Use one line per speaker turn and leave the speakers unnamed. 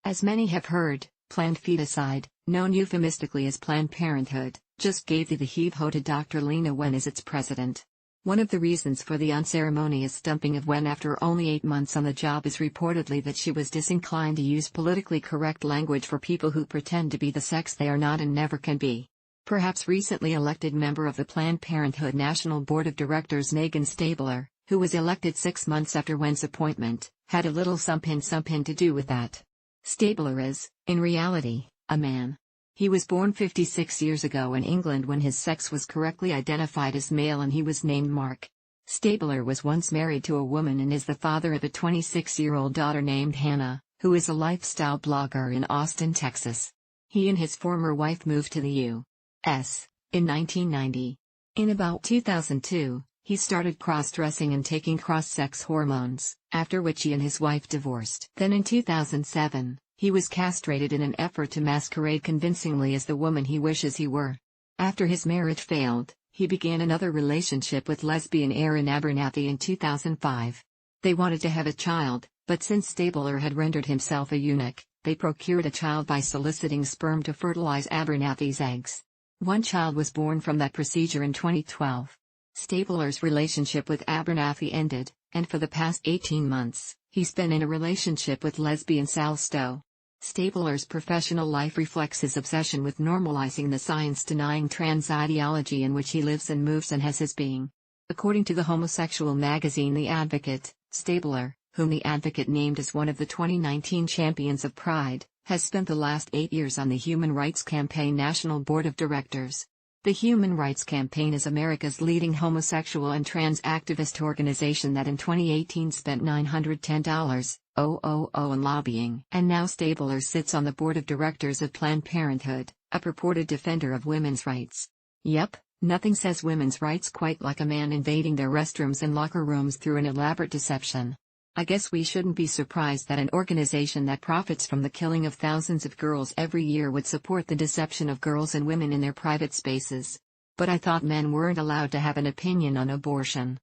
As many have heard, Planned Feticide, known euphemistically as Planned Parenthood, just gave the heave-ho to Dr. Lena Wen as its president. One of the reasons for the unceremonious stumping of Wen after only 8 months on the job is reportedly that she was disinclined to use politically correct language for people who pretend to be the sex they are not and never can be. Perhaps recently elected member of the Planned Parenthood National Board of Directors Megan Stabler, who was elected 6 months after Wen's appointment, had a little something to do with that. Stabler is, in reality, a man. He was born 56 years ago in England when his sex was correctly identified as male and he was named Mark. Stabler was once married to a woman and is the father of a 26-year-old daughter named Hannah, who is a lifestyle blogger in Austin, Texas. He and his former wife moved to the U.S. in 1990. In about 2002, he started cross-dressing and taking cross-sex hormones, after which he and his wife divorced. Then in 2007, he was castrated in an effort to masquerade convincingly as the woman he wishes he were. After his marriage failed, he began another relationship with lesbian Erin Abernathy in 2005. They wanted to have a child, but since Stabler had rendered himself a eunuch, they procured a child by soliciting sperm to fertilize Abernathy's eggs. One child was born from that procedure in 2012. Stabler's relationship with Abernathy ended, and for the past 18 months, he's been in a relationship with lesbian Sal Stowe. Stabler's professional life reflects his obsession with normalizing the science-denying trans ideology in which he lives and moves and has his being. According to the homosexual magazine The Advocate, Stabler, whom The Advocate named as one of the 2019 Champions of Pride, has spent the last 8 years on the Human Rights Campaign National Board of Directors. The Human Rights Campaign is America's leading homosexual and trans activist organization that in 2018 spent $910,000 in lobbying. And now Stabler sits on the board of directors of Planned Parenthood, a purported defender of women's rights. Yep, nothing says women's rights quite like a man invading their restrooms and locker rooms through an elaborate deception. I guess we shouldn't be surprised that an organization that profits from the killing of thousands of girls every year would support the deception of girls and women in their private spaces. But I thought men weren't allowed to have an opinion on abortion.